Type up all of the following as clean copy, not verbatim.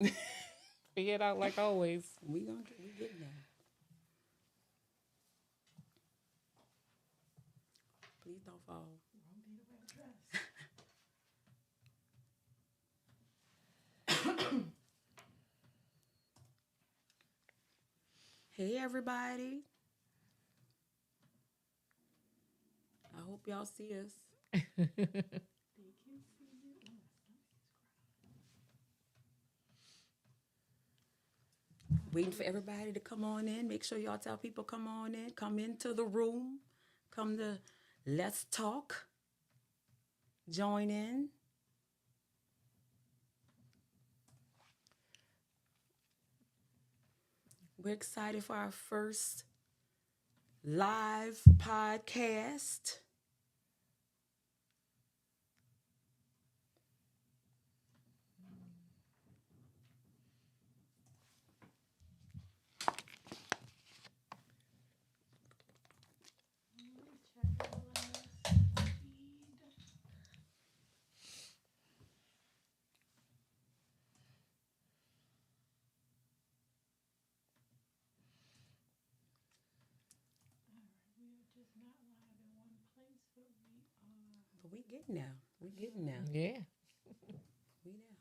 Figure it out like always. We getting there. Please don't fall. Hey everybody. I hope y'all see us. Waiting for everybody to come on in. Make sure y'all tell people come on in. Come into the room. Come to Let's Talk. Join in. We're excited for our first live podcast. But we getting there. We getting there. Yeah. We there.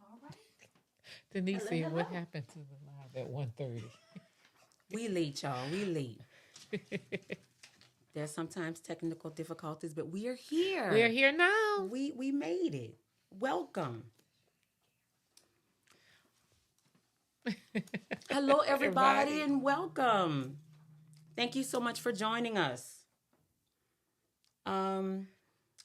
All right. Denise, what happened to the live at 1:30? We late, y'all. We late. There's sometimes technical difficulties, but we are here. We're here now. We made it. Welcome. Hello, everybody, and welcome. Thank you so much for joining us.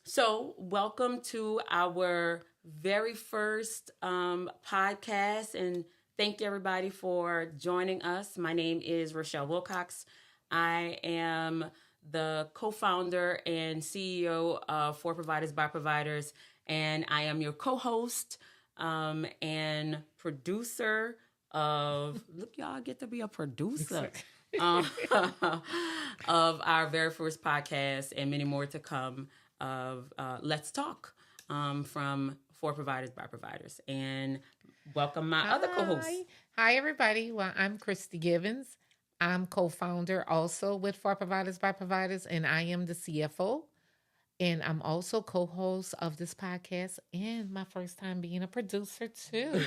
So welcome to our very first podcast, and thank you everybody for joining us. My name is Rochelle Wilcox. I am the co-founder and CEO of For Providers by Providers, and I am your co-host and producer of, look, y'all, I get to be a producer of our very first podcast and many more to come of Let's Talk from For Providers by Providers. And welcome my other co-host. Hi, everybody. Well, I'm Christy Givens. I'm co-founder also with For Providers by Providers, and I am the CFO. And I'm also co-host of this podcast and my first time being a producer too.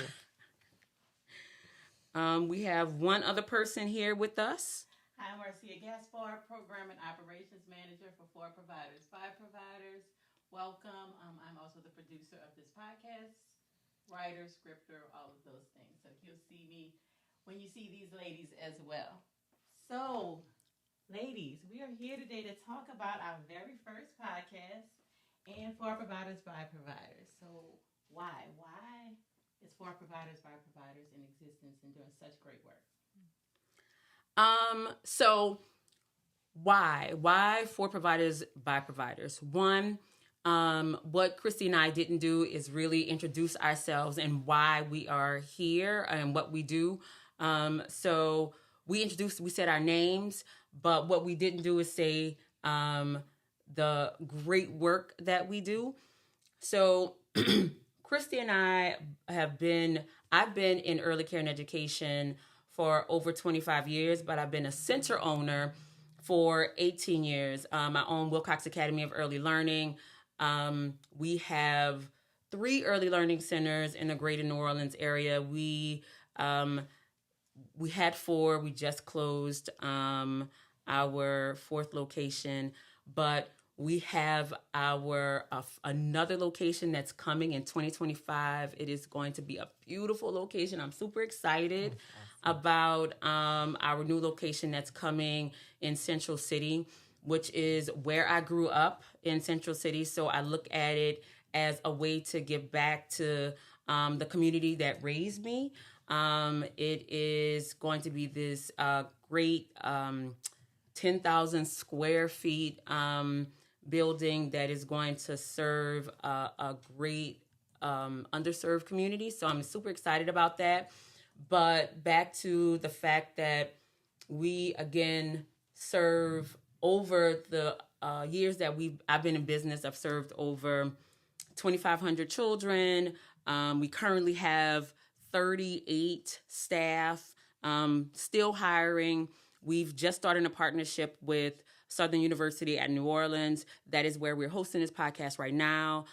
We have one other person here with us. Hi, I'm Marcia Gaspar, Program and Operations Manager for For Providers by Providers. Welcome. I'm also the producer of this podcast, writer, scripter, all of those things. So you'll see me when you see these ladies as well. So, ladies, we are here today to talk about our very first podcast and For Providers by Providers. So, why? Why is For Providers by Providers in existence and doing such great work? So why For Providers by Providers? One, what Christy and I didn't do is really introduce ourselves and why we are here and what we do. So we said our names, but what we didn't do is say the great work that we do. So Christy and I I've been in early care and education for over 25 years, but I've been a center owner for 18 years. I own Wilcox Academy of Early Learning. We have 3 early learning centers in the greater New Orleans area. We had 4. We just closed our 4th location, but we have our another location that's coming in 2025. It is going to be a beautiful location. I'm super excited about our new location that's coming in Central City, which is where I grew up in Central City. So I look at it as a way to give back to the community that raised me. It is going to be this great 10,000 square feet building that is going to serve a great underserved community. So I'm super excited about that. But back to the fact that we again serve over the years that I've been in business. I've served over 2,500 children. We currently have 38 staff, still hiring. We've just started a partnership with Southern University at New Orleans. That is where we're hosting this podcast right now.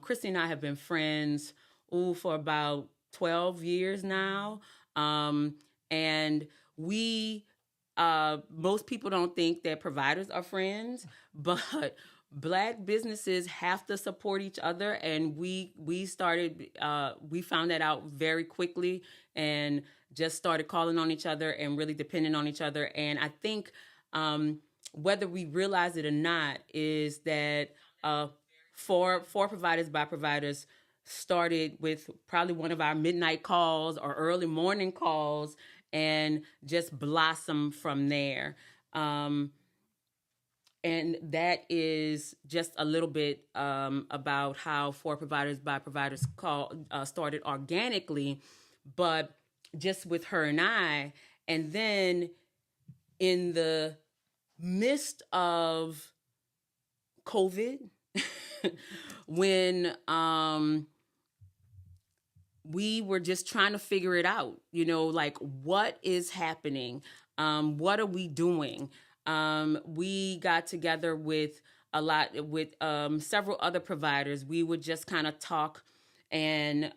Christy and I have been friends for about 12 years now. And we, most people don't think that providers are friends, but Black businesses have to support each other, and we started we found that out very quickly and just started calling on each other and really depending on each other. And I think whether we realize it or not is that for providers by providers started with probably one of our midnight calls or early morning calls and just blossom from there. And that is just a little bit about how For Providers by Providers started organically, but just with her and I. And then in the midst of COVID, when we were just trying to figure it out, like what is happening? What are we doing? We got together with several other providers. We would just kind of talk and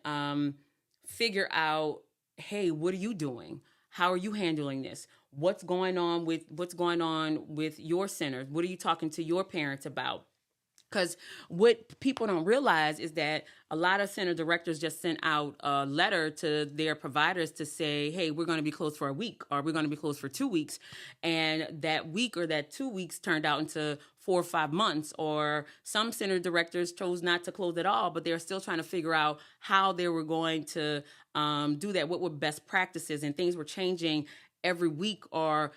figure out, hey, what are you doing? How are you handling this? What's going on with your centers? What are you talking to your parents about? Because what people don't realize is that a lot of center directors just sent out a letter to their providers to say, hey, we're going to be closed for a week, or we're going to be closed for 2 weeks. And that week or that 2 weeks turned out into 4 or 5 months. Or some center directors chose not to close at all, but they're still trying to figure out how they were going to do that. What were best practices? And things were changing every week or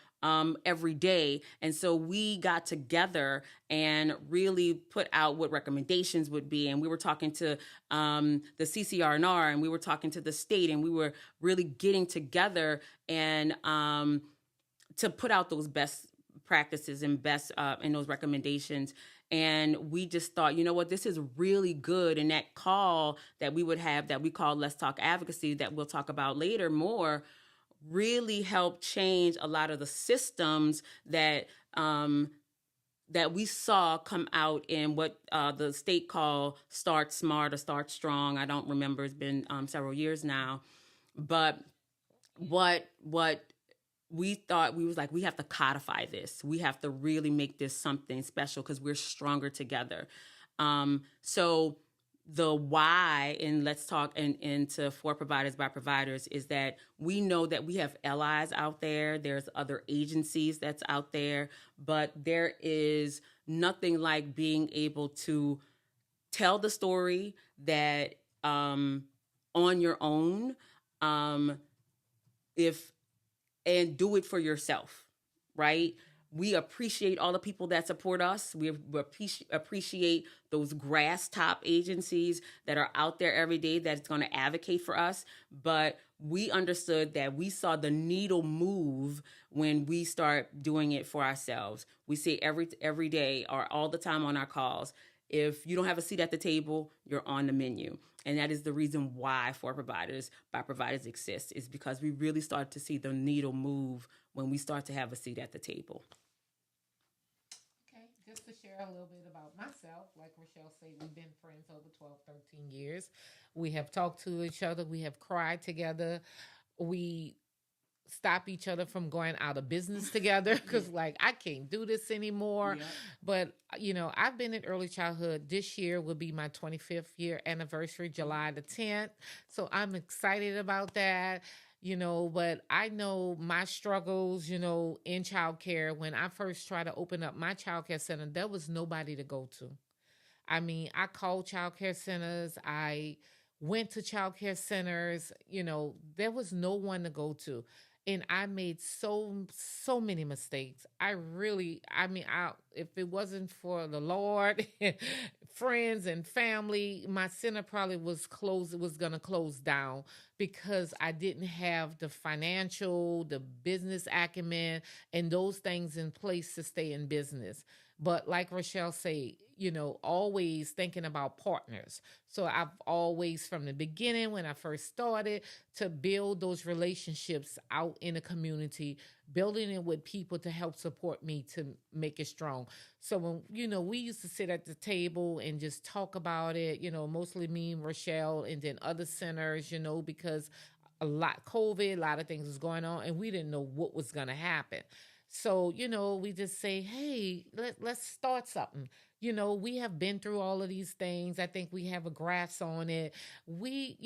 every day. And so we got together and really put out what recommendations would be. And we were talking to the CCR&R, and we were talking to the state, and we were really getting together and to put out those best practices and best and those recommendations. And we just thought, you know what, this is really good. And that call that we would have that we call Let's Talk Advocacy, that we'll talk about later more, really helped change a lot of the systems that that we saw come out in what the state called Start Smart or Start Strong. I don't remember. It's been several years now. But what we thought, we was like, we have to codify this. We have to really make this something special because we're stronger together. So the why in Let's Talk and into For Providers by Providers is that we know that we have allies out there. There's other agencies that's out there, but there is nothing like being able to tell the story that on your own, and do it for yourself, right? We appreciate all the people that support us. We appreciate those grass top agencies that are out there every day that's going to advocate for us. But we understood that we saw the needle move when we start doing it for ourselves. We say every day or all the time on our calls, if you don't have a seat at the table, you're on the menu. And that is the reason why For Providers by Providers exists, is because we really start to see the needle move when we start to have a seat at the table. Okay, just to share a little bit about myself, like Rochelle said, we've been friends over 12, 13 years. We have talked to each other. We have cried together. We stop each other from going out of business together because like I can't do this anymore. Yeah. But I've been in early childhood. This year will be my 25th year anniversary, July the 10th. So I'm excited about that. But I know my struggles, in childcare. When I first tried to open up my childcare center, there was nobody to go to. I mean, I called childcare centers. I went to childcare centers. There was no one to go to. and I made so many mistakes. I if it wasn't for the Lord, friends and family, my center probably was going to close down because I didn't have the financial, the business acumen and those things in place to stay in business. But like Rochelle say, always thinking about partners. So I've always, from the beginning when I first started, to build those relationships out in the community, building it with people to help support me to make it strong. So when we used to sit at the table and just talk about it, mostly me and Rochelle, and then other centers, because a lot of things was going on, and we didn't know what was going to happen. So, we just say, hey, let's start something. We have been through all of these things. I think we have a grasp on it. We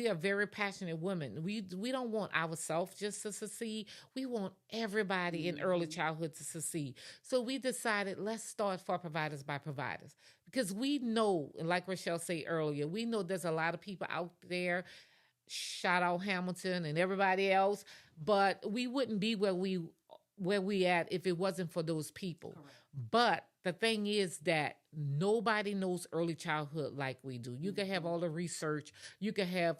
are very passionate women. We don't want ourselves just to succeed. We want everybody in early childhood to succeed. So we decided, let's start for providers by providers. Because we know, like Rochelle said earlier, we know there's a lot of people out there, shout out Hamilton and everybody else, but we wouldn't be where we at if it wasn't for those people. Correct. But the thing is that nobody knows early childhood like we do. You can have all the research, you can have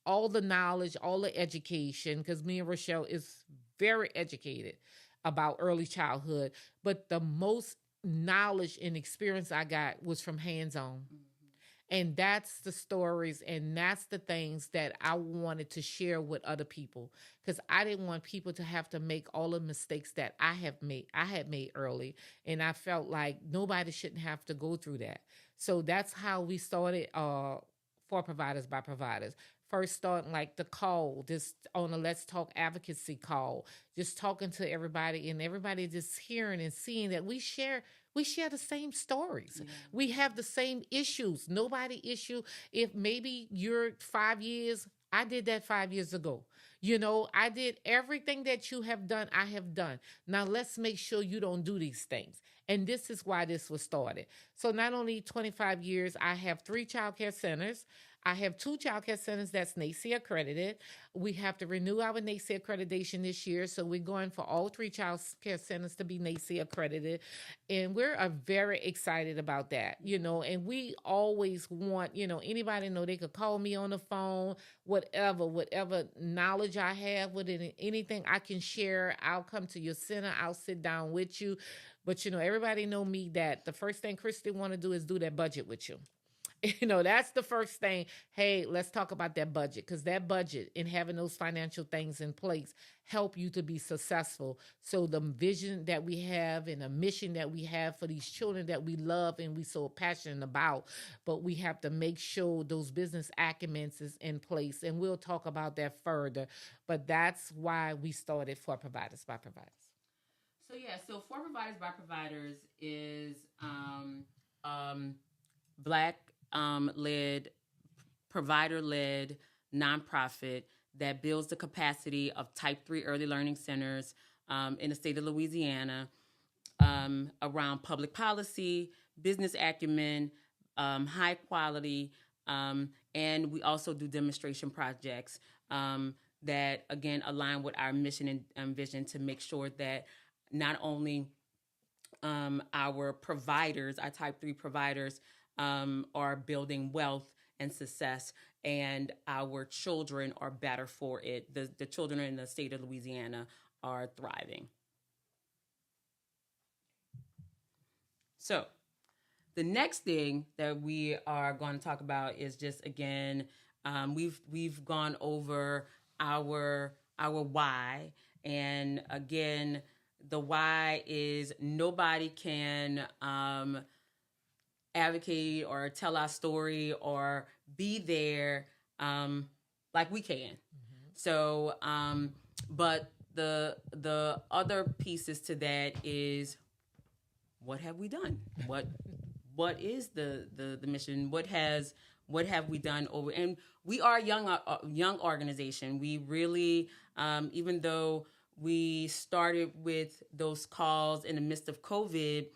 all the knowledge, all the education, because me and Rochelle is very educated about early childhood. But the most knowledge and experience I got was from hands on. And that's the stories and that's the things that I wanted to share with other people, because I didn't want people to have to make all the mistakes that I had made early, and I felt like nobody shouldn't have to go through that. So that's how we started for providers by providers. First starting like the call, just on a Let's Talk advocacy call, just talking to everybody and everybody just hearing and seeing that we share the same stories. Yeah. We have the same issues. Nobody issue. If maybe you're 5 years, I did that 5 years ago. I did everything that you have done, I have done. Now let's make sure you don't do these things. And this is why this was started. So not only 25 years, I have 3 childcare centers. I have 2 childcare centers that's NACE accredited. We have to renew our NACE accreditation this year. So we're going for all 3 childcare centers to be NACE accredited. And we're very excited about that, and we always want, anybody know they could call me on the phone, whatever knowledge I have with it, anything I can share, I'll come to your center, I'll sit down with you. But, everybody know me that the first thing Christy want to do is do that budget with you. That's the first thing. Hey, let's talk about that budget, because that budget and having those financial things in place help you to be successful. So the vision that we have and the mission that we have for these children that we love and we so passionate about, but we have to make sure those business acumen is in place. And we'll talk about that further. But that's why we started for providers by providers. So for providers by providers is Black led, provider led nonprofit that builds the capacity of type 3 early learning centers in the state of Louisiana around public policy, business acumen, high quality, and we also do demonstration projects that, again, align with our mission and vision to make sure that not only our providers, our type 3 providers, are building wealth and success, and our children are better for it. The children in the state of Louisiana are thriving. So the next thing that we are going to talk about is just, again, we've gone over our why, and again, the why is nobody can advocate or tell our story or be there like we can. Mm-hmm. So, but the other pieces to that is, what have we done? What is the mission? What have we done over? And we are a young organization. We really, even though we started with those calls in the midst of COVID,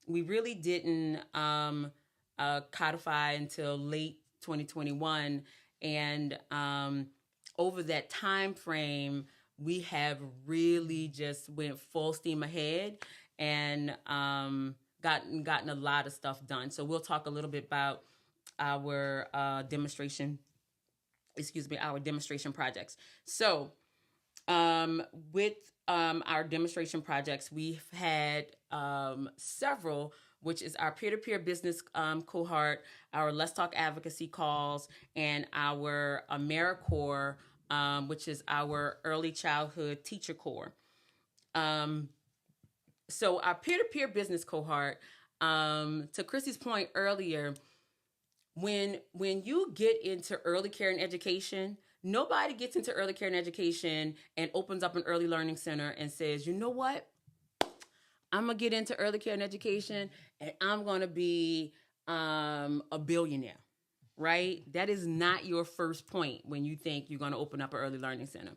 we really didn't codify until late 2021. And over that time frame, we have really just went full steam ahead and gotten a lot of stuff done. So we'll talk a little bit about our our demonstration projects. So with our demonstration projects, we've had several, which is our peer-to-peer business cohort, our Let's Talk advocacy calls, and our AmeriCorps, which is our early childhood teacher corps. So our peer-to-peer business cohort, to Chrissy's point earlier, when you get into early care and education, nobody gets into early care and education and opens up an early learning center and says, you know what? I'm going to get into early care and education and I'm going to be a billionaire, right? That is not your first point when you think you're going to open up an early learning center.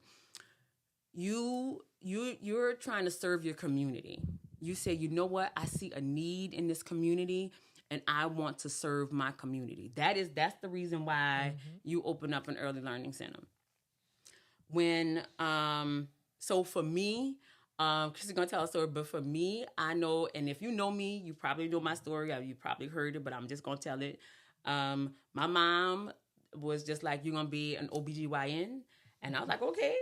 You're trying to serve your community. You say, you know what? I see a need in this community and I want to serve my community. That's the reason why you open up an early learning center. So for me, Chris is gonna tell a story, but for me, I know, and if you know me, you probably know my story, or you probably heard it, but I'm just gonna tell it. My mom was just like, you're gonna be an OBGYN, and I was like, okay,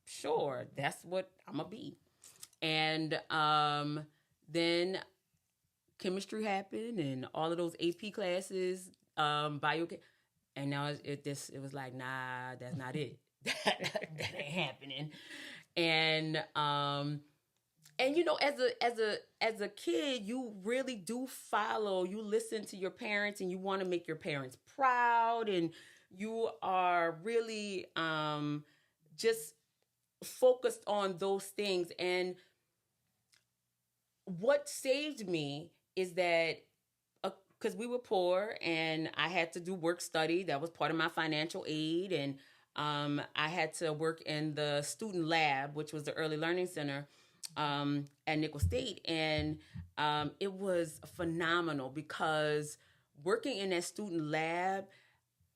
sure, that's what I'm gonna be. And then chemistry happened, and all of those AP classes, bio, and now it was like, nah, that's not it. that ain't happening. And you know, as a kid, you really do follow. You listen to your parents, and you want to make your parents proud, and you are really just focused on those things. And what saved me is that because we were poor, and I had to do work study. That was part of my financial aid, and I had to work in the student lab, which was the early learning center at Nicholls State. And it was phenomenal because working in that student lab,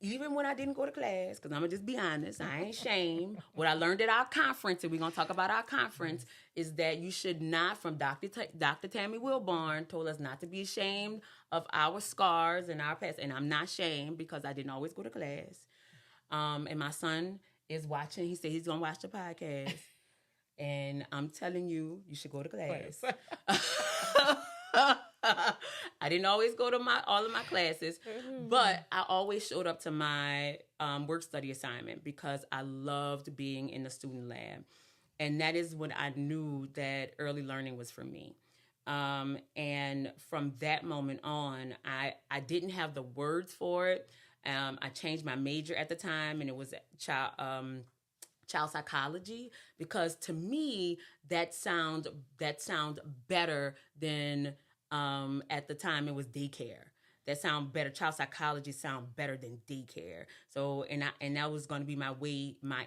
even when I didn't go to class, because I'm going to just be honest, I ain't ashamed. What I learned at our conference, and we're going to talk about our conference, is that you should not, from Dr. Tammy Wilborn, told us not to be ashamed of our scars and our past. And I'm not ashamed because I didn't always go to class. And my son is watching. He said he's going to watch the podcast. And I'm telling you, you should go to class. I didn't always go to all of my classes, but I always showed up to my work study assignment because I loved being in the student lab. And that is when I knew that early learning was for me. And from that moment on, I didn't have the words for it. I changed my major at the time, and it was child psychology, because to me that sound better than at the time it was daycare. That sound better. Child psychology sound better than daycare. So and that was going to be my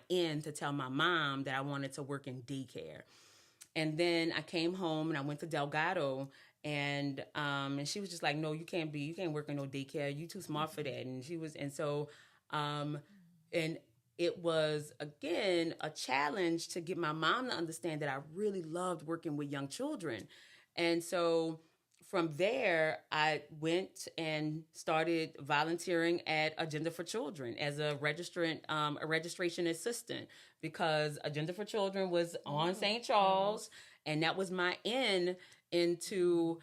end to tell my mom that I wanted to work in daycare. And then I came home and I went to Delgado, and she was just like, no, you can't work in no daycare. You too smart for that. And and it was, again, a challenge to get my mom to understand that I really loved working with young children. And so from there, I went and started volunteering at Agenda for Children as a registration assistant, because Agenda for Children was on St. Charles, and that was my in into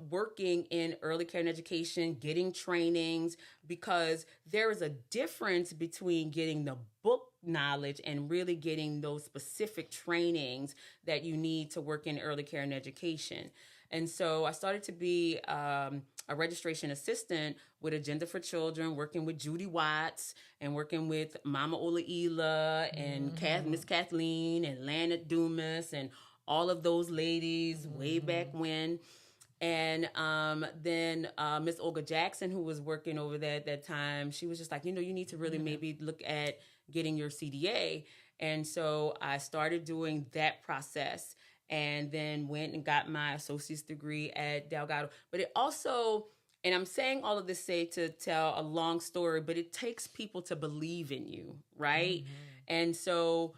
working in early care and education, getting trainings, because there is a difference between getting the book knowledge and really getting those specific trainings that you need to work in early care and education. And so I started to be a registration assistant with Agenda for Children, working with Judy Watts and working with Mama Olaila and Miss Kathleen and Lana Dumas and all of those ladies way back when. And then Miss Olga Jackson, who was working over there at that time, she was just like, you need to really maybe look at getting your CDA. And so I started doing that process, and then went and got my associate's degree at Delgado. But it also, and I'm saying all of this to tell a long story, but it takes people to believe in you, right? And so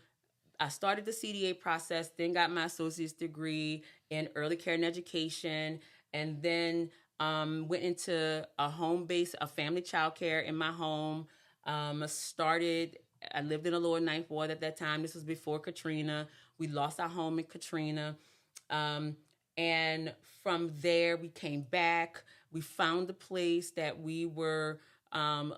I started the CDA process, then got my associate's degree in early care and education, and then went into a home base, a family child care in my home. Started, I lived in a lower ninth ward at that time. This was before Katrina. We lost our home in Katrina. Um, and from there, we came back. We found the place that we were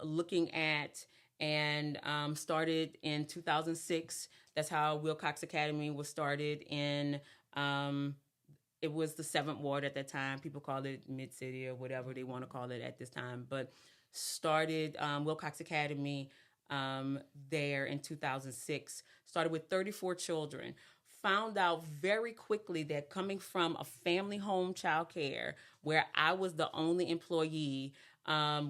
looking at and started in 2006. That's how Wilcox Academy was started in, it was the 7th Ward at that time. People call it Mid-City or whatever they want to call it at this time. But started Wilcox Academy there in 2006. Started with 34 children. Found out very quickly that coming from a family home child care where I was the only employee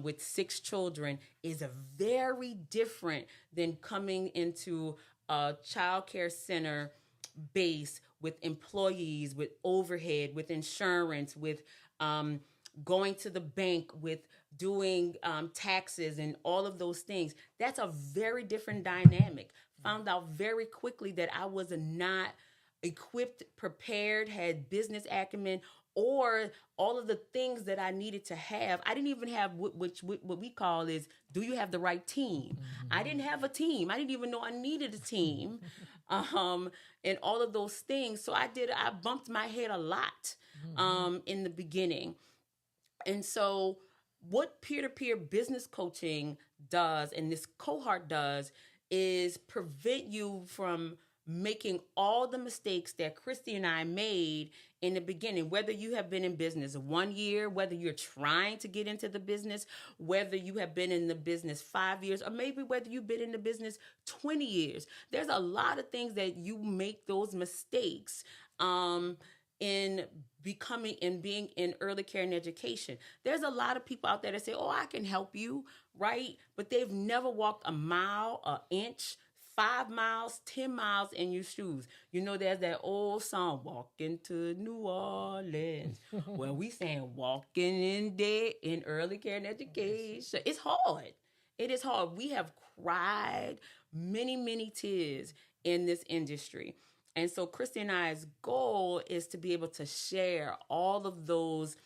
with 6 children is a very different than coming into a child care center base with employees, with overhead, with insurance, with going to the bank, with doing taxes and all of those things. That's a very different dynamic. Found out very quickly that I was not equipped, prepared, had business acumen, or all of the things that I needed to have. I didn't even have what we call is, do you have the right team? I didn't have a team. I didn't even know I needed a team, and all of those things. So I bumped my head a lot in the beginning. And so what peer-to-peer business coaching does, and this cohort does, is prevent you from making all the mistakes that Christy and I made in the beginning, whether you have been in business 1 year, whether you're trying to get into the business, whether you have been in the business 5 years, or maybe whether you've been in the business 20 years. There's a lot of things that you make those mistakes in becoming and being in early care and education. There's a lot of people out there that say, oh, I can help you, right? But they've never walked a mile, an inch, 5 miles, 10 miles in your shoes. You know, there's that old song, Walking to New Orleans. Well, we saying walking in there in early care and education. It's hard. It is hard. We have cried many, many tears in this industry. And so Christy and I's goal is to be able to share all of those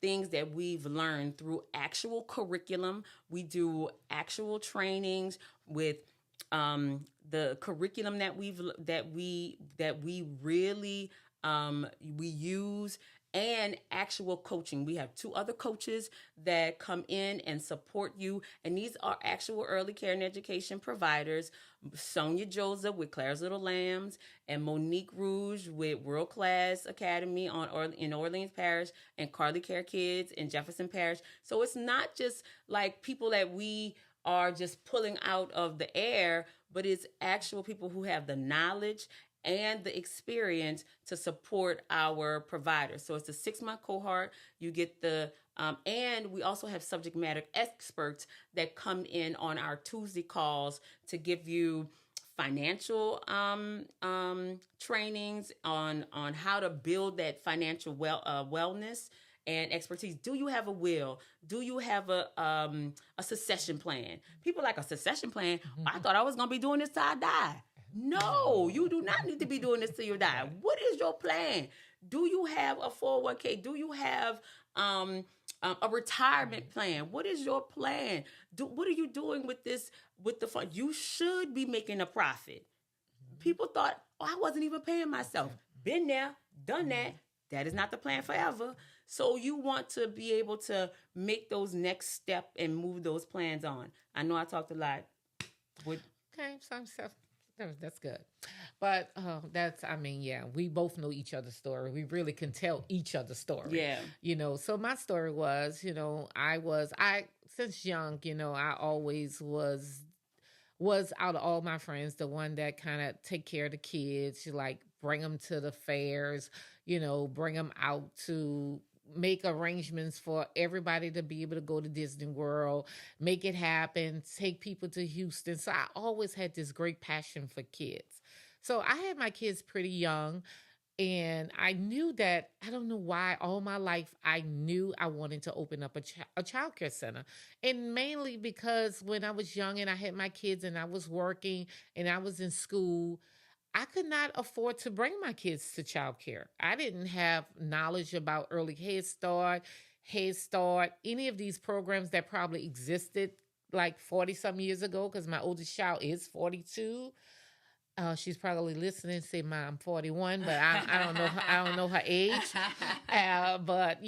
things that we've learned through actual curriculum. We do actual trainings with the curriculum that we really we use, and actual coaching. We have 2 other coaches that come in and support you, and these are actual early care and education providers. Sonia Joseph with Claire's Little Lambs, and Monique Rouge with World Class Academy in Orleans Parish, and Carly Care Kids in Jefferson Parish. So it's not just like people that we are just pulling out of the air, but it's actual people who have the knowledge and the experience to support our providers. So it's a 6-month cohort. You get and we also have subject matter experts that come in on our Tuesday calls to give you financial trainings on how to build that financial wellness and expertise. Do you have a will? Do you have a succession plan? People like, a succession plan? I thought I was going to be doing this till I die. No, you do not need to be doing this till you die. What is your plan? Do you have a 401k? Do you have a retirement plan? What is your plan? What are you doing with this, with the fund? You should be making a profit. People thought, oh, I wasn't even paying myself. Been there, done that. That is not the plan forever. So you want to be able to make those next step and move those plans on. I know I talked a lot. Okay, some stuff. That's good. But yeah, we both know each other's story. We really can tell each other's story. Yeah. So my story was, since young, I always was out of all my friends, the one that kind of take care of the kids, like bring them to the fairs, bring them out to make arrangements for everybody to be able to go to Disney World, make it happen, take people to Houston. So I always had this great passion for kids. So I had my kids pretty young, and I knew that, I don't know why, all my life I knew I wanted to open up a child care center. And mainly because when I was young and I had my kids and I was working and I was in school, I could not afford to bring my kids to childcare. I didn't have knowledge about early Head Start, any of these programs that probably existed like 40 some years ago, because my oldest child is 42. She's probably listening and say, "Mom, I'm 41," but I don't know I don't know her age. But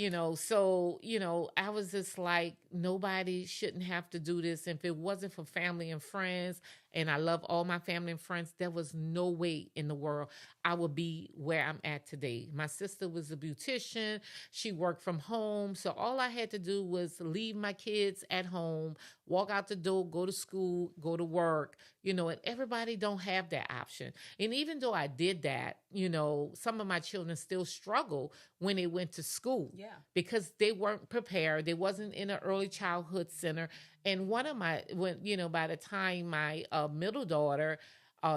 I was just like, nobody shouldn't have to do this. If it wasn't for family and friends, and I love all my family and friends, there was no way in the world I would be where I'm at today. My sister was a beautician. She worked from home. So all I had to do was leave my kids at home, walk out the door, go to school, go to work, and everybody don't have that option. And even though I did that, some of my children still struggle when they went to school, Yeah. because they weren't prepared. They wasn't in an early childhood center. And one of my, by the time my middle daughter,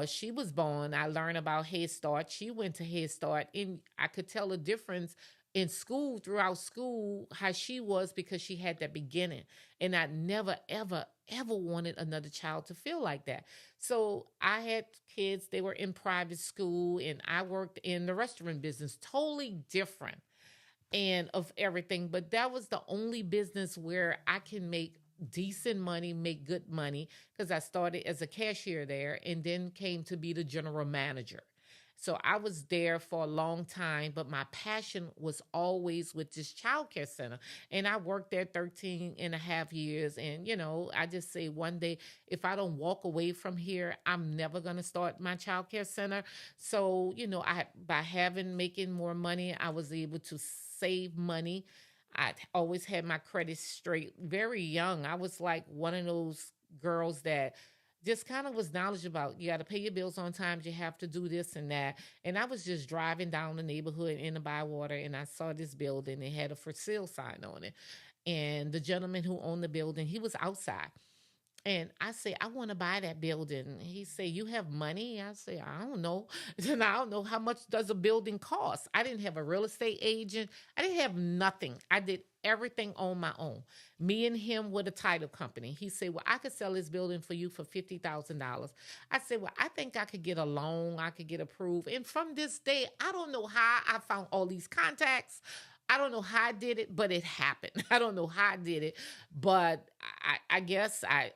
she was born, I learned about Head Start. She went to Head Start, and I could tell the difference in school, throughout school, how she was, because she had that beginning. And I never, ever, ever wanted another child to feel like that. So I had kids, they were in private school, and I worked in the restaurant business, totally different and of everything. But that was the only business where I can make decent money, make good money, because I started as a cashier there and then came to be the general manager. So I was there for a long time, but my passion was always with this childcare center. And I worked there 13 and a half years. And, I just say one day, if I don't walk away from here, I'm never going to start my childcare center. So, by making more money, I was able to save money. I always had my credit straight very young. I was like one of those girls that just kind of was knowledgeable about, you got to pay your bills on time, you have to do this and that. And I was just driving down the neighborhood in the Bywater, and I saw this building. It had a for sale sign on it. And the gentleman who owned the building, he was outside. And I say, I want to buy that building. He say, you have money? I say, I don't know. And I don't know, how much does a building cost? I didn't have a real estate agent. I didn't have nothing. I did everything on my own. Me and him with a title company. He said, well, I could sell this building for you for $50,000. I said, well, I think I could get a loan. I could get approved. And from this day, I don't know how I found all these contacts. I don't know how I did it, but it happened. I don't know how I did it, but I guess I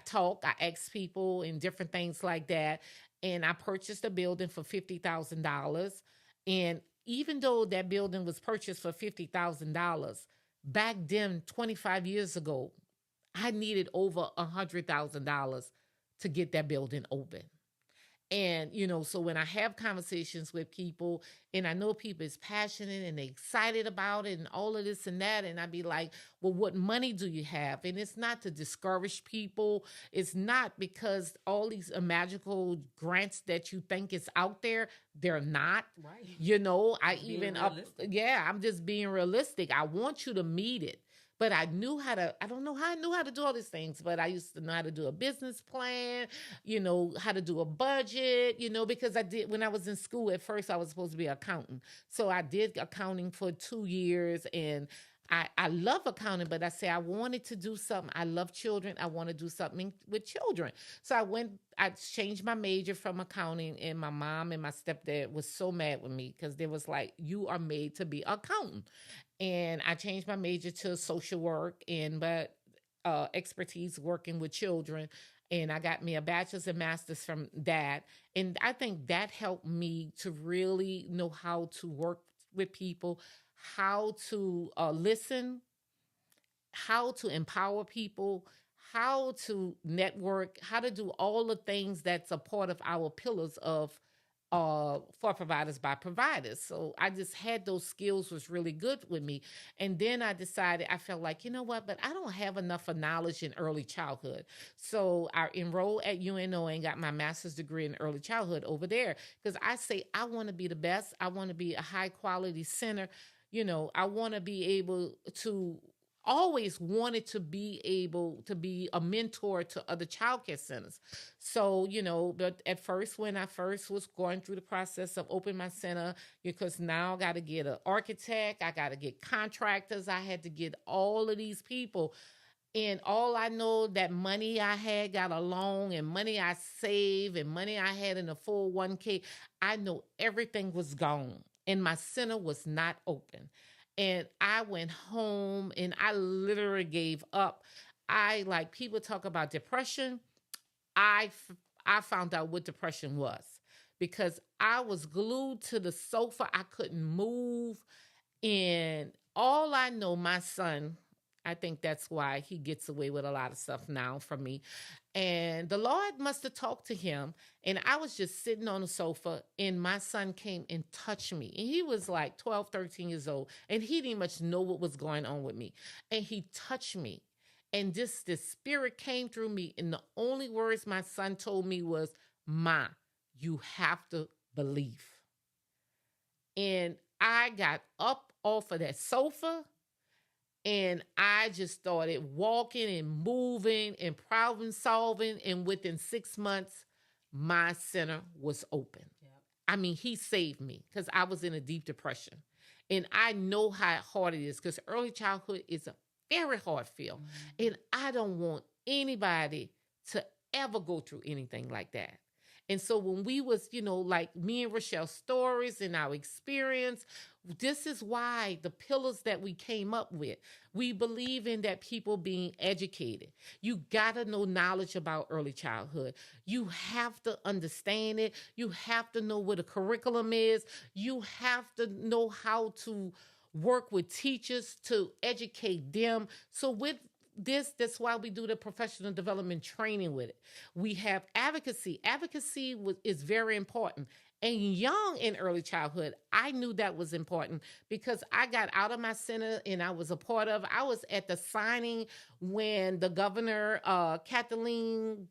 talk, I ask people and different things like that. And I purchased a building for $50,000. And even though that building was purchased for $50,000, back then, 25 years ago, I needed over $100,000 to get that building open. And, so when I have conversations with people, and I know people is passionate and they excited about it and all of this and that, and I be like, well, what money do you have? And it's not to discourage people. It's not, because all these magical grants that you think is out there, they're not. Right. I Being even realistic. yeah, I'm just being realistic. I want you to meet it. But I don't know how I knew how to do all these things, but I used to know how to do a business plan, how to do a budget, because I did, when I was in school, at first I was supposed to be an accountant. So I did accounting for 2 years, and I love accounting, but I say I wanted to do something. I love children. I want to do something with children. So I changed my major from accounting, and my mom and my stepdad was so mad with me, because they was like, you are made to be an accountant. And I changed my major to social work, and but expertise working with children. And I got me a bachelor's and master's from that. And I think that helped me to really know how to work with people, how to listen, how to empower people, how to network, how to do all the things that's a part of our pillars of for providers by providers. So I just had those skills, was really good with me. And then I decided, I felt like, you know what, but I don't have enough of knowledge in early childhood. So I enrolled at UNO and got my master's degree in early childhood over there, because I say I want to be the best. I want to be a high quality center. I want to be able to, always wanted to be able to be a mentor to other childcare centers. So, but at first, when I first was going through the process of opening my center, because now I got to get an architect, I got to get contractors, I had to get all of these people. And all I know that money I had got a loan and money I saved and money I had in a 401k, I know everything was gone and my center was not open. And I went home and I literally gave up. I like people talk about depression. I I found out what depression was because I was glued to the sofa. I couldn't move. And all I know, my son, I think that's why he gets away with a lot of stuff now from me. And the Lord must have talked to him. And I was just sitting on the sofa, and my son came and touched me. And he was like 12, 13 years old, and he didn't much know what was going on with me. And he touched me. And just this spirit came through me. And the only words my son told me was, Ma, you have to believe. And I got up off of that sofa and I just started walking and moving and problem solving. And within 6 months, my center was open. Yep. I mean, he saved me because I was in a deep depression. And I know how hard it is because early childhood is a very hard field. Mm-hmm. And I don't want anybody to ever go through anything like that. And so when we was, like me and Rochelle's stories and our experience, this is why the pillars that we came up with, we believe in that people being educated. You got to know knowledge about early childhood. You have to understand it. You have to know what a curriculum is. You have to know how to work with teachers to educate them. So that's why we do the professional development training with it. We have advocacy. Advocacy is very important. And young in early childhood, I knew that was important because I got out of my center and I was I was at the signing when the governor, Kathleen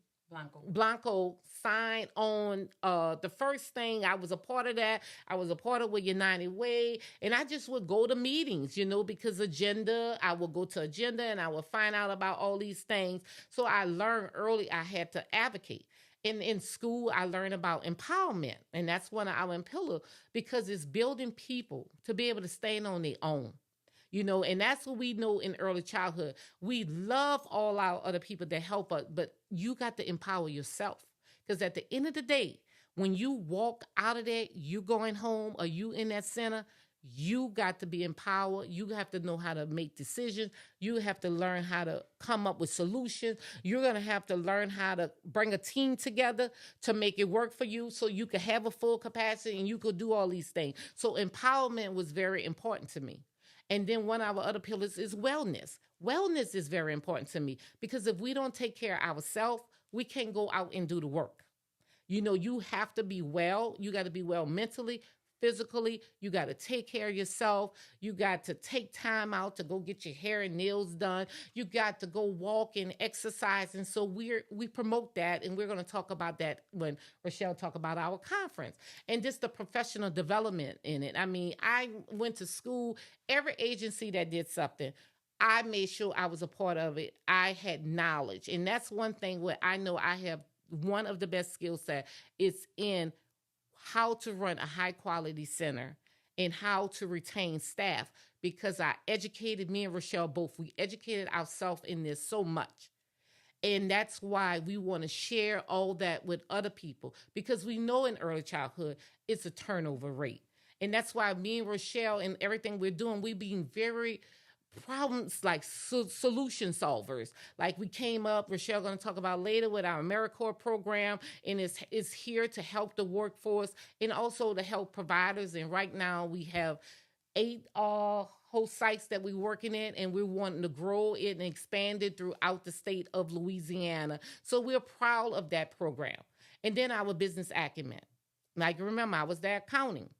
Blanco signed on the first thing. I was a part of that. I was a part of with United Way. And I just would go to meetings, because I would go to agenda and I would find out about all these things. So I learned early I had to advocate. In school, I learned about empowerment. And that's one of our pillars because it's building people to be able to stand on their own. And that's what we know in early childhood. We love all our other people that help us, but you got to empower yourself. Because at the end of the day, when you walk out of there, you going home or you in that center, you got to be empowered. You have to know how to make decisions. You have to learn how to come up with solutions. You're going to have to learn how to bring a team together to make it work for you so you can have a full capacity and you could do all these things. So empowerment was very important to me. And then one of our other pillars is wellness. Wellness is very important to me because if we don't take care of ourselves, we can't go out and do the work. You have to be well. You got to be well mentally, physically. You got to take care of yourself. You got to take time out to go get your hair and nails done. You got to go walk and exercise. And so we promote that. And we're going to talk about that when Rochelle talk about our conference and just the professional development in it. I mean, I went to school, every agency that did something, I made sure I was a part of it. I had knowledge. And that's one thing where I know I have one of the best skill set is in how to run a high quality center and how to retain staff because I educated, me and Rochelle both, we educated ourselves in this so much. And that's why we want to share all that with other people because we know in early childhood, it's a turnover rate. And that's why me and Rochelle and everything we're doing, we're being very problems like solution solvers. Like we came up, Rochelle going to talk about later with our AmeriCorps program, and it's here to help the workforce and also to help providers. And right now we have 8 whole sites that we're working in, and we're wanting to grow it and expand it throughout the state of Louisiana. So we're proud of that program. And then our business acumen. Like remember, I was there accounting,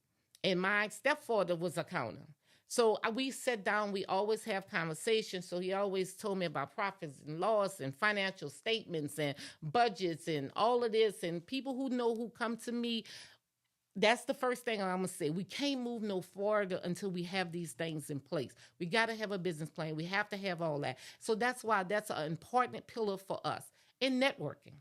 and my stepfather was accounting. So we sat down, we always have conversations. So he always told me about profits and loss and financial statements and budgets and all of this. And people who come to me, that's the first thing I'm going to say. We can't move no further until we have these things in place. We got to have a business plan. We have to have all that. So that's why that's an important pillar for us in networking.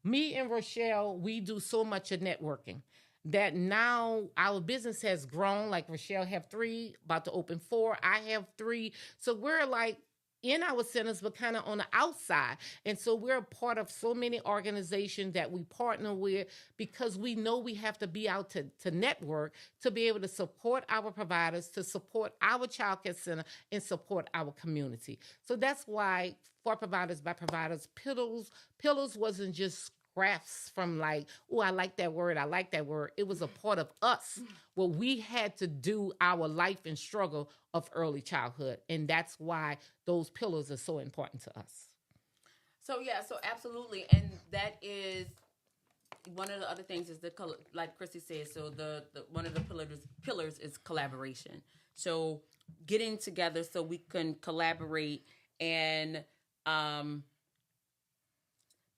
Me and Rochelle, we do so much of networking that now our business has grown. Like Rochelle have 3, about to open 4. I have 3. So we're like in our centers, but kind of on the outside. And so we're a part of so many organizations that we partner with because we know we have to be out to network to be able to support our providers, to support our child care center, and support our community. So that's why for providers by providers, pillows wasn't just scraps from like, oh, I like that word, I like that word. It was a part of us where we had to do our life and struggle of early childhood. And that's why those pillars are so important to us. So yeah, so absolutely, and that is one of the other things is like Christy said. So the one of the pillars is collaboration. So getting together so we can collaborate and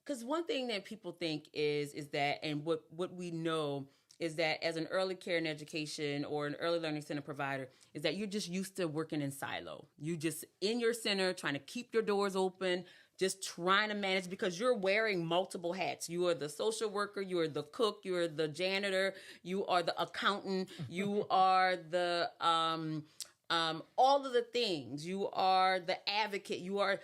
because one thing that people think is that, and what we know is that as an early care and education or an early learning center provider is that you're just used to working in silo. You just in your center trying to keep your doors open, just trying to manage because you're wearing multiple hats. You are the social worker, you are the cook, you are the janitor, you are the accountant, you are the all of the things. You are the advocate. You are.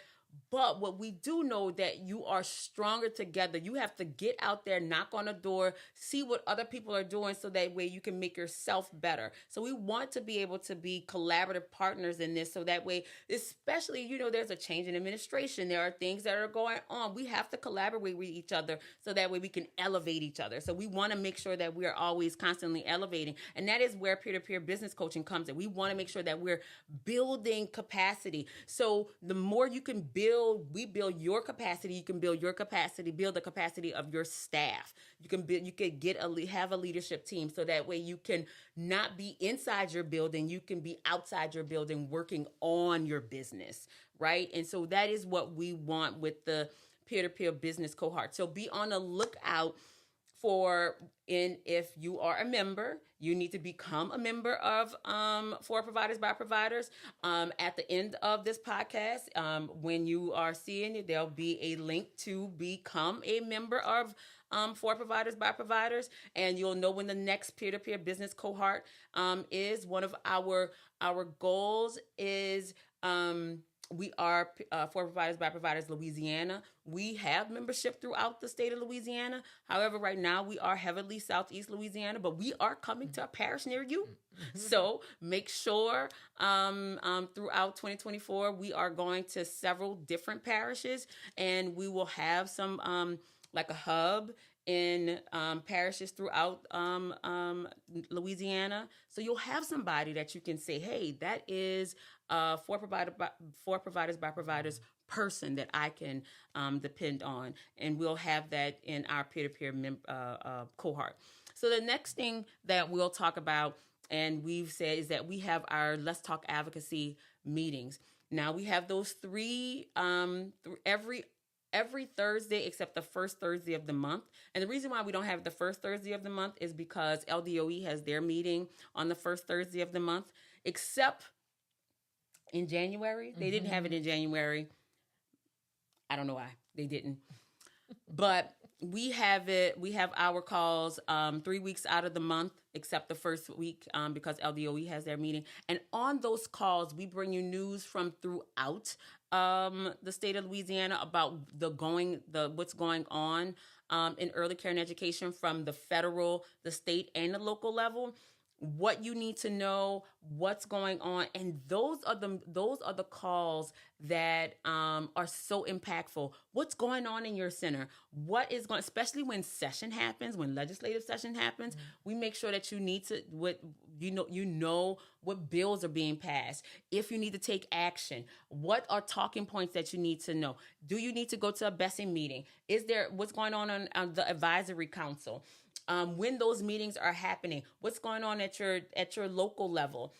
But what we do know that you are stronger together. You have to get out there, knock on a door, see what other people are doing so that way you can make yourself better. So we want to be able to be collaborative partners in this so that way, especially, there's a change in administration. There are things that are going on. We have to collaborate with each other so that way we can elevate each other. So we want to make sure that we are always constantly elevating. And that is where peer-to-peer business coaching comes in. We want to make sure that we're building capacity. So the more you can we build your capacity. You can build your capacity, build the capacity of your staff. You can have a leadership team so that way you can not be inside your building. You can be outside your building working on your business, right? And so that is what we want with the peer-to-peer business cohort. So be on the lookout if you are a member, you need to become a member of For Providers by Providers. At the end of this podcast, when you are seeing it, there'll be a link to become a member of For Providers by Providers, and you'll know when the next peer-to-peer business cohort is. One of our goals is we are For Providers by Providers Louisiana. We have membership throughout the state of Louisiana. However, right now we are heavily Southeast Louisiana, but we are coming to a parish near you. So make sure throughout 2024, we are going to several different parishes, and we will have some like a hub in parishes throughout Louisiana. So you'll have somebody that you can say, hey, that is For Providers by Providers person that I can depend on. And we'll have that in our peer-to-peer cohort. So the next thing that we'll talk about, and we've said, is that we have our Let's Talk Advocacy meetings. Now we have those three every Thursday except the first Thursday of the month. And the reason why we don't have the first Thursday of the month is because LDOE has their meeting on the first Thursday of the month, except in January. They didn't have it in January. I don't know why they didn't. But we have it. We have our calls 3 weeks out of the month, except the first week because LDOE has their meeting. And on those calls, we bring you news from throughout the state of Louisiana about what's going on in early care and education from the federal, the state, and the local level. What you need to know, what's going on, and those are the calls that are so impactful. What's going on in your center? What is going, especially when session happens, when legislative session happens, we make sure that you know what bills are being passed. If you need to take action, what are talking points that you need to know? Do you need to go to a BESSing meeting? What's going on the advisory council? When those meetings are happening, what's going on at your local level?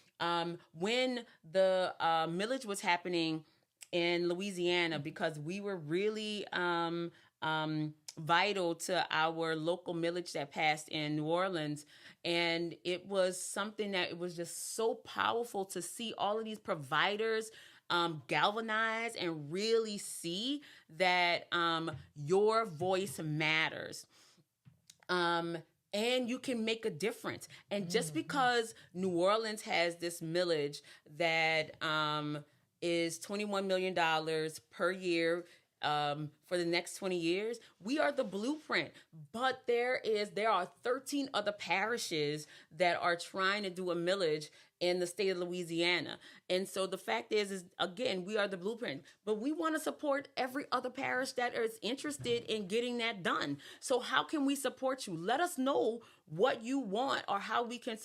When the millage was happening in Louisiana, because we were really vital to our local millage that passed in New Orleans, and it was something that it was just so powerful to see all of these providers galvanize and really see that your voice matters. And you can make a difference. And just because New Orleans has this millage that is $21 million per year for the next 20 years. We are the blueprint, but there are 13 other parishes that are trying to do a millage in the state of Louisiana. And so the fact is again, we are the blueprint, but we want to support every other parish that is interested in getting that done. So how can we support you? Let us know what you want, or how we can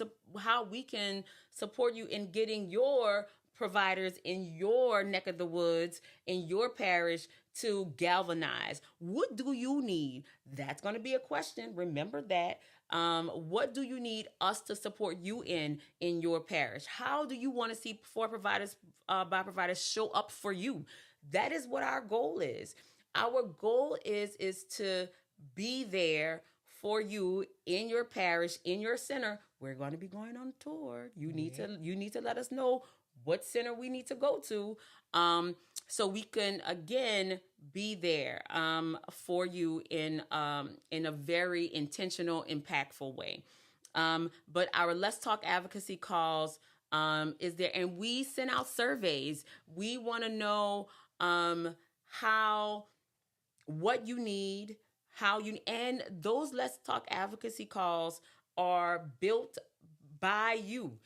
support you in getting your providers in your neck of the woods, in your parish, to galvanize. What do you need? That's going to be a question. Remember that. What do you need us to support you in your parish? How do you want to see for providers by providers show up for you? That is what our goal is. Our goal is to be there for you in your parish, in your center. We're going to be going on tour. You need to let us know what center we need to go to, so we can again be there for you in a very intentional, impactful way. But our Let's Talk advocacy calls is there, and we send out surveys. We want to know what you need, and those Let's Talk advocacy calls are built by you.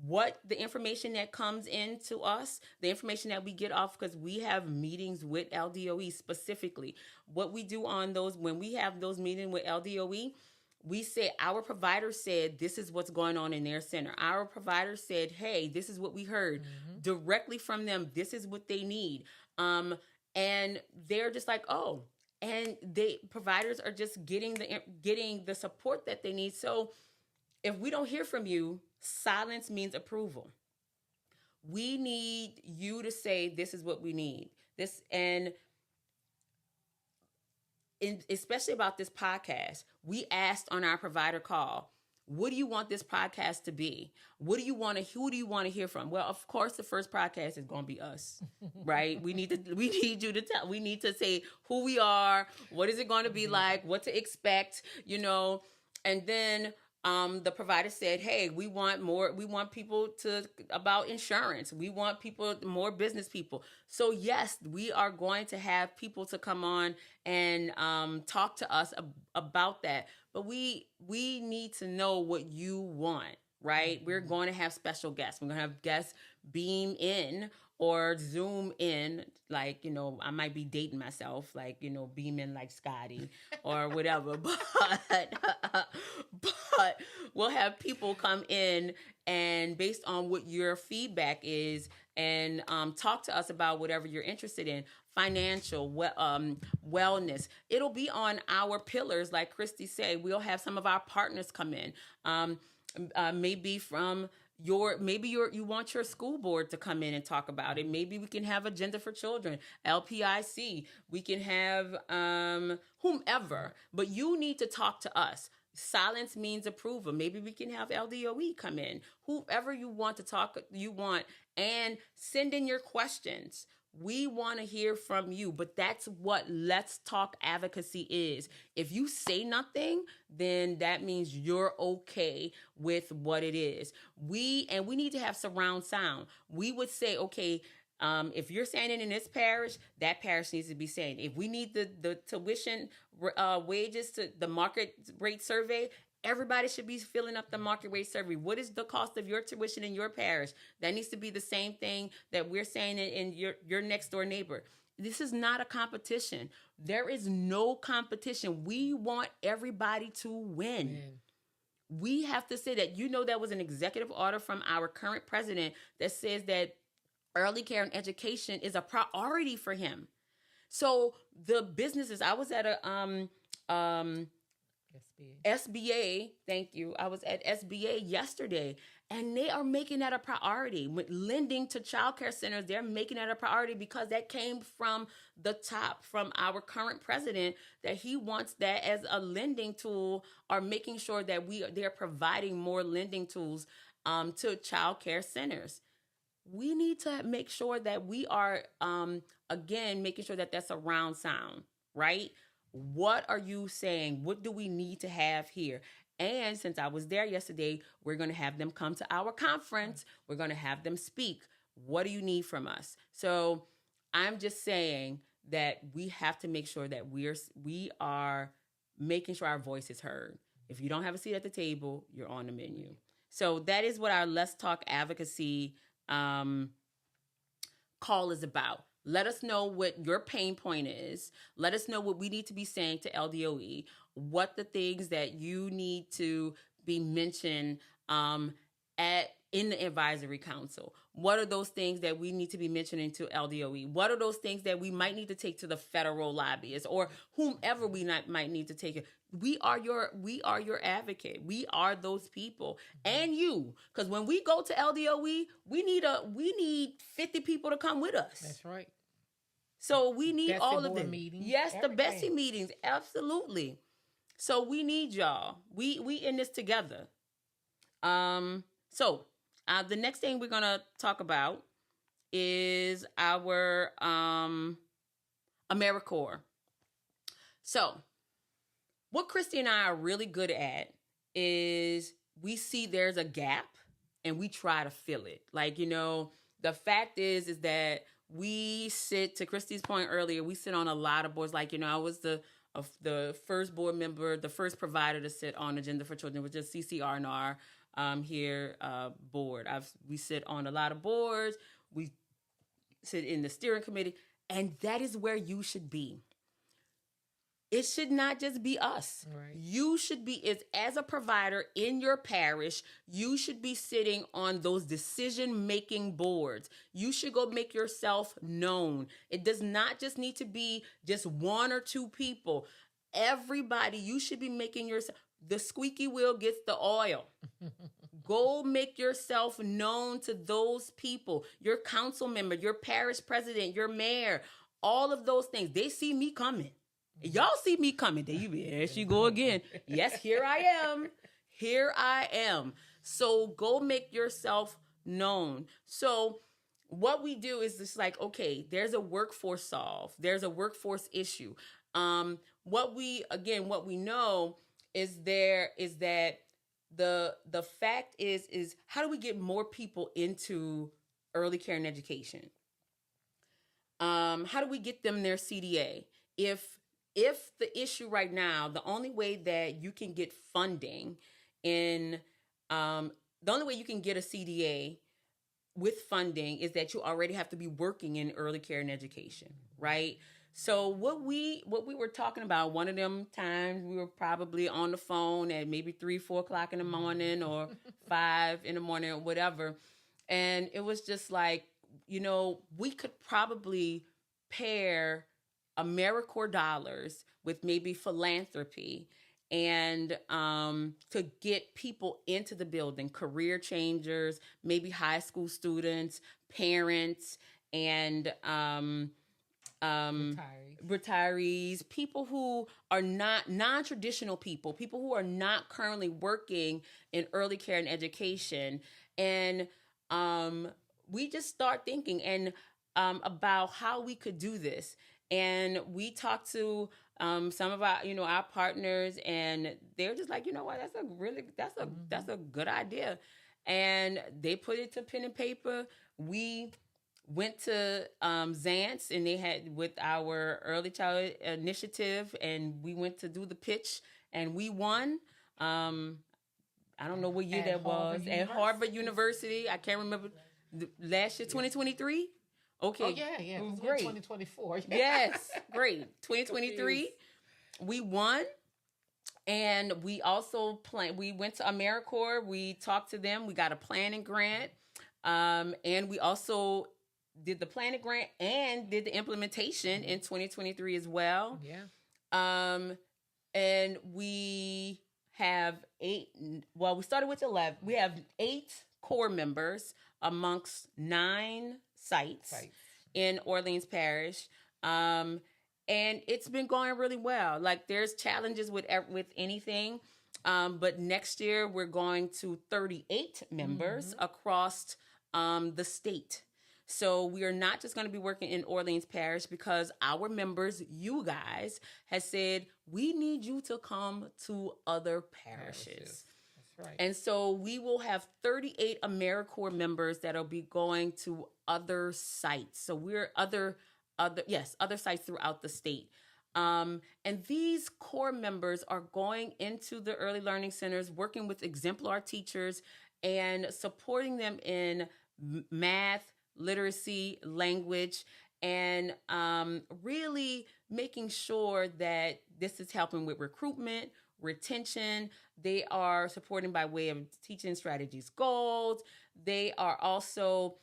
What the information that comes into us, the information that we get off, because we have meetings with LDOE specifically. What we do on those, when we have those meetings with LDOE, we say our provider said this is what's going on in their center. Our provider said, hey, this is what we heard directly from them. This is what they need. And they're just like, oh, and providers are just getting the support that they need. So if we don't hear from you, silence means approval. We need you to say, this is what we need. Especially about this podcast, we asked on our provider call, what do you want this podcast to be? Who do you want to hear from? Well, of course, the first podcast is going to be us, right? We need you to tell, we need to say who we are, what is it going to be like, what to expect, and then the provider said, hey, we want people about insurance. We want more business people. So yes, we are going to have people to come on and talk to us about that. But we need to know what you want, right? Mm-hmm. We're going to have special guests. We're going to have guests beam in or zoom in, like, I might be dating myself, like, beam in like Scotty or whatever, but we'll have people come in and based on what your feedback is and talk to us about whatever you're interested in, financial, wellness. It'll be on our pillars, like Christy said. We'll have some of our partners come in, maybe from you want your school board to come in and talk about it. Maybe we can have Agenda for Children, LPIC. We can have whomever, but you need to talk to us. Silence means approval. Maybe we can have LDOE come in. Whoever you want to talk, and send in your questions. We want to hear from you, but that's what Let's Talk advocacy is. If you say nothing, then that means you're okay with what it is. We need to have surround sound. We would say, okay, if you're standing in this parish, that parish needs to be saying. If we need the tuition wages to the market rate survey, everybody should be filling up the market rate survey. What is the cost of your tuition in your parish? That needs to be the same thing that we're saying in your next door neighbor. This is not a competition. There is no competition. We want everybody to win. We have to say that, that was an executive order from our current president that says that early care and education is a priority for him. So the businesses, I was at a SBA, thank you. I was at SBA yesterday, and they are making that a priority. With lending to childcare centers, they're making that a priority because that came from the top, from our current president, that he wants that as a lending tool, or making sure that they're providing more lending tools to childcare centers. We need to make sure that we are, again, making sure that that's a round sound, right? What are you saying? What do we need to have here? And since I was there yesterday, we're going to have them come to our conference. We're going to have them speak. What do you need from us? So I'm just saying that we have to make sure that we are making sure our voice is heard. If you don't have a seat at the table, you're on the menu. So that is what our Let's Talk Advocacy call is about. Let us know what your pain point is. Let us know what we need to be saying to LDOE, what the things that you need to be mentioned in the advisory council. What are those things that we need to be mentioning to LDOE? What are those things that we might need to take to the federal lobbyists or whomever we might need to take it? We are your advocate. We are those people, and you. Because when we go to LDOE, we need 50 people to come with us. That's right. So we need Bessie all of board them. meetings, Yes, the everything. Bessie meetings, absolutely. So we need y'all. We in this together. So the next thing we're gonna talk about is our AmeriCorps. So what Christy and I are really good at is we see there's a gap and we try to fill it. Like, the fact is that we sit, to Christy's point earlier, we sit on a lot of boards. Like, I was the first board member, the first provider to sit on Agenda for Children, which is CCR&R here board. We sit on a lot of boards. We sit in the steering committee, and that is where you should be. It should not just be us. Right. You should be, as a provider in your parish, you should be sitting on those decision-making boards. You should go make yourself known. It does not just need to be just one or two people. Everybody, you should be making yourself, the squeaky wheel gets the oil. Go make yourself known to those people, your council member, your parish president, your mayor, all of those things. They see me coming. Y'all see me coming. There she go again. Yes, here I am. Here I am. So go make yourself known. So what we do is just like, okay, there's a workforce solve. There's a workforce issue. What we know is that the fact is how do we get more people into early care and education? How do we get them their CDA? If the issue right now, the only way that you can get funding the only way you can get a CDA with funding is that you already have to be working in early care and education, right? So what we were talking about, one of them times we were probably on the phone at maybe 3-4 o'clock in the morning or 5 in the morning or whatever. And it was just like, we could probably pair AmeriCorps dollars with maybe philanthropy and to get people into the building, career changers, maybe high school students, parents, and retirees, people who are not non-traditional people who are not currently working in early care and education. And we just start thinking about how we could do this. And we talked to some of our partners, and they're just like, what, that's a good idea. And they put it to pen and paper. We went to Zance, and they had with our early childhood initiative, and we went to do the pitch, and we won. I don't know what year that was. At Harvard University. I can't remember. Last year, 2023. Okay. Oh, yeah. It was great. 2024. Yes, great. 2023, we won. And we also we went to AmeriCorps. We talked to them. We got a planning grant. And we also did the planning grant and did the implementation in 2023 as well. Yeah. And we have 8, we started with 11. We have 8 core members amongst 9 sites in Orleans Parish. And it's been going really well. Like, there's challenges with anything. But next year we're going to 38 members across the state. So we are not just going to be working in Orleans Parish, because our members, you guys, has said, we need you to come to other parishes. right. And so we will have 38 AmeriCorps members that'll be going to other sites. So we're other sites throughout the state. And these core members are going into the early learning centers, working with exemplar teachers and supporting them in math, literacy, language, and really making sure that this is helping with recruitment, retention. They are supporting by way of teaching strategies, goals. They are also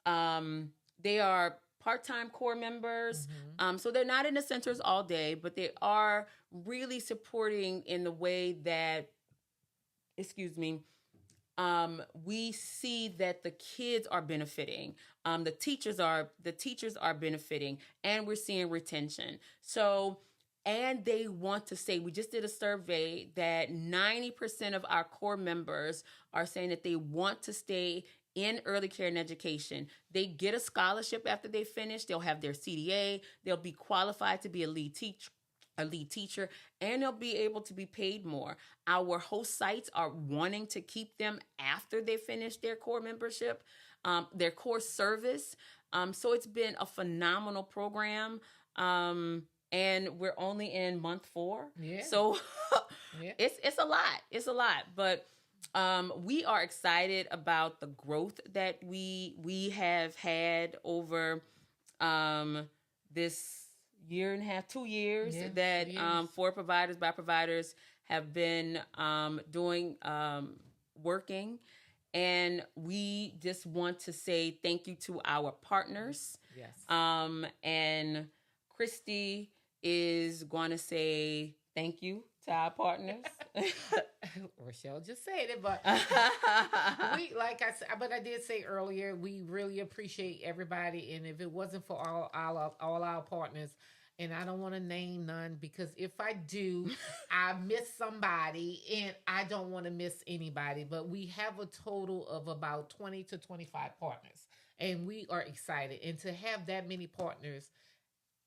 they are part-time core members. So they're not in the centers all day, but they are really supporting in the way that, excuse me, we see that the kids are benefiting. The teachers are benefiting, and we're seeing retention. So, and they want to stay. We just did a survey that 90% of our core members are saying that they want to stay in early care and education. They get a scholarship after they finish. They'll have their CDA. They'll be qualified to be a lead teacher, and they'll be able to be paid more. Our host sites are wanting to keep them after they finish their core membership, their core service. So it's been a phenomenal program. And we're only in month 4. Yeah. So Yeah. it's a lot. It's a lot. But we are excited about the growth that we have had over this year and a half, 2 years, Yeah, that 2 years. For Providers by Providers have been doing working. And we just want to say thank you to our partners. Yes. And Christy is going to say thank you to our partners. Rochelle just said it, but we, like I said, but I did say earlier, we really appreciate everybody. And if it wasn't for all our partners, and I don't want to name none, because if I do, I miss somebody, and I don't want to miss anybody. But we have a total of about 20 to 25 partners, and we are excited. And to have that many partners,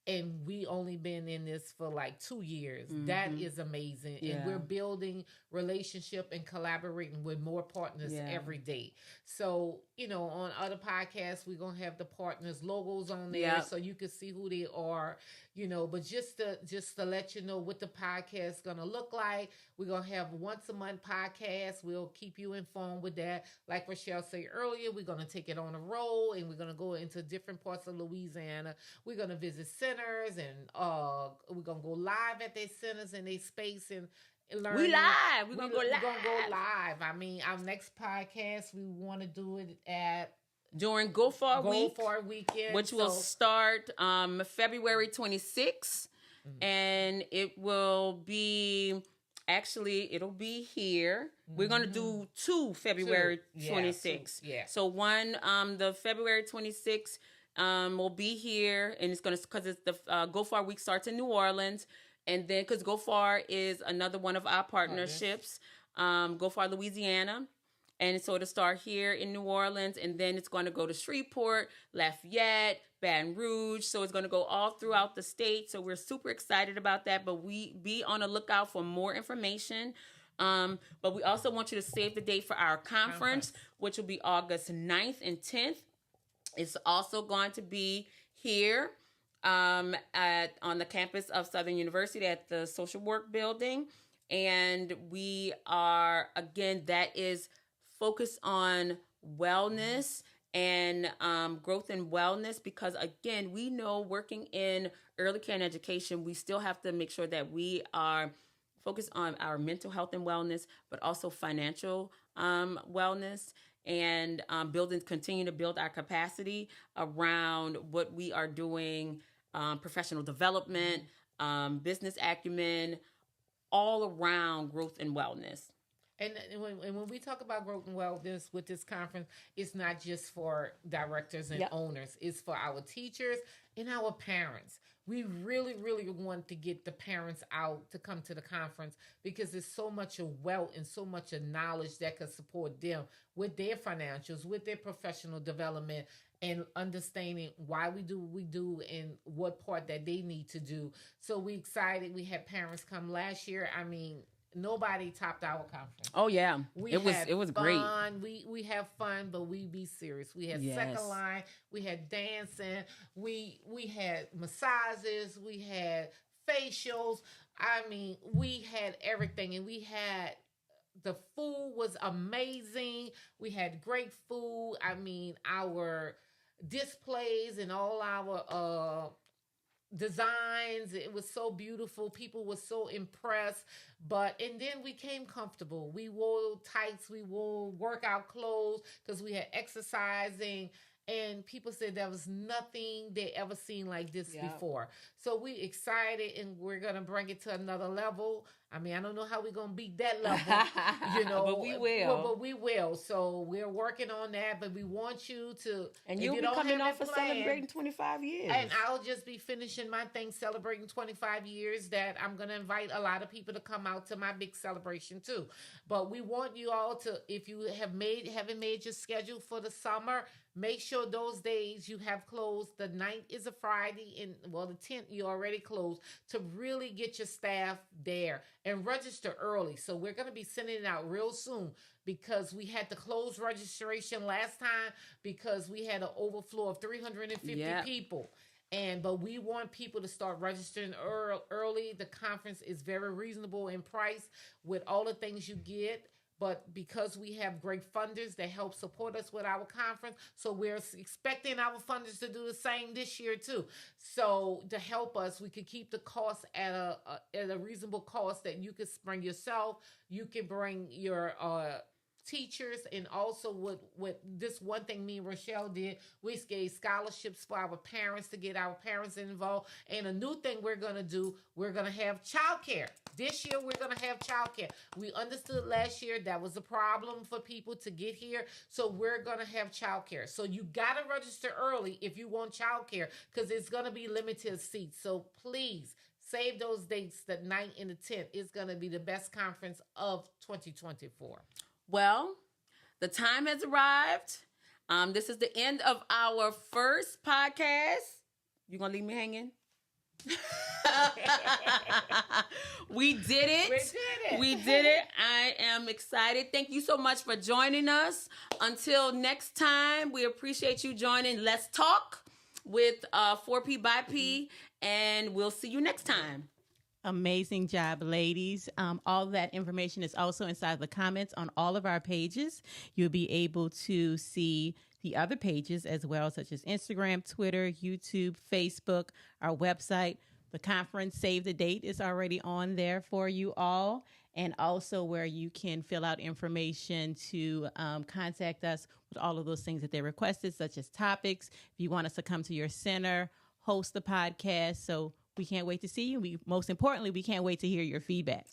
and we only been in this for like 2 years, that is amazing. Yeah. And we're building relationship and collaborating with more partners every day. So, on other podcasts, we're going to have the partners logos on there so you can see who they are, but just to let you know what the podcast is going to look like. We're going to have once a month podcast. We'll keep you informed with that. Like Rochelle said earlier, we're going to take it on a roll, and we're going to go into different parts of Louisiana. We're going to visit centers, and we're going to go live at their centers and their space and learn. We live. We're going to go live. We're going to go live. I mean, our next podcast, we want to do it at during Go Far Weekend, which will start February 26th, and it will be, actually, it'll be here. We're going to do 2 February 26th. Yeah. So one, the February 26th will be here, and it's going to, because it's the Go Far Week starts in New Orleans, and then because Go Far is another one of our partnerships, Go Far Louisiana. And so it'll start here in New Orleans, and then it's going to go to Shreveport, Lafayette, Baton Rouge. So it's going to go all throughout the state. So we're super excited about that. But we be on the lookout for more information. But we also want you to save the date for our conference, which will be August 9th and 10th. It's also going to be here on the campus of Southern University at the Social Work Building. And we are, again, that is focused on wellness and growth and wellness, because, again, we know working in early care and education, we still have to make sure that we are focused on our mental health and wellness, but also financial wellness, and continue to build our capacity around what we are doing, professional development, business acumen, all around growth and wellness. And when we talk about growth and wellness with this conference, it's not just for directors and owners. It's for our teachers and our parents. We really, really want to get the parents out to come to the conference, because there's so much of wealth and so much of knowledge that could support them with their financials, with their professional development, and understanding why we do what we do and what part that they need to do. So we excited. We had parents come last year. I mean, nobody topped our conference. Oh yeah, it was great. We have fun, but we be serious. We had second line, we had dancing, we had massages, we had facials. I mean, we had everything, and we had the food was amazing. We had great food. I mean, our displays and all our designs, it was so beautiful. People were so impressed. And then we came comfortable. We wore tights, we wore workout clothes because we had exercising, and people said there was nothing they ever seen like this before. So we excited, and we're gonna bring it to another level. I mean, I don't know how we're gonna beat that level, but we will. But we will. So we're working on that. But we want you to, and you'll be coming off of celebrating 25 years. And I'll just be finishing my thing celebrating 25 years. That I'm gonna invite a lot of people to come out to my big celebration too. But we want you all to, if you haven't made your schedule for the summer, make sure those days you have closed. The 9th is a Friday, and the 10th you already closed, to really get your staff there and register early. So we're going to be sending it out real soon, because we had to close registration last time because we had an overflow of 350 people. But we want people to start registering early. The conference is very reasonable in price with all the things you get. But because we have great funders that help support us with our conference, so we're expecting our funders to do the same this year too. So to help us, we could keep the cost at a reasonable cost that you could bring yourself, you can bring your teachers, and also with this one thing me and Rochelle did, we gave scholarships for our parents to get our parents involved. And a new thing we're going to do, we're going to have childcare. This year we're going to have childcare. We understood last year that was a problem for people to get here, so we're going to have childcare. So you got to register early if you want childcare, because it's going to be limited seats. So please save those dates. The 9th and the 10th is going to be the best conference of 2024. Well, the time has arrived. This is the end of our first podcast. You gonna leave me hanging? We did it. We did it. I am excited. Thank you so much for joining us. Until next time, we appreciate you joining Let's Talk with 4P by P, and we'll see you next time. Amazing job, ladies. All that information is also inside the comments on all of our pages. You'll be able to see the other pages as well, such as Instagram, Twitter, YouTube, Facebook, our website. The conference save the date is already on there for you all, and also where you can fill out information to contact us with all of those things that they requested, such as topics. If you want us to come to your center, host the podcast. So we can't wait to see you. Most importantly, we can't wait to hear your feedback.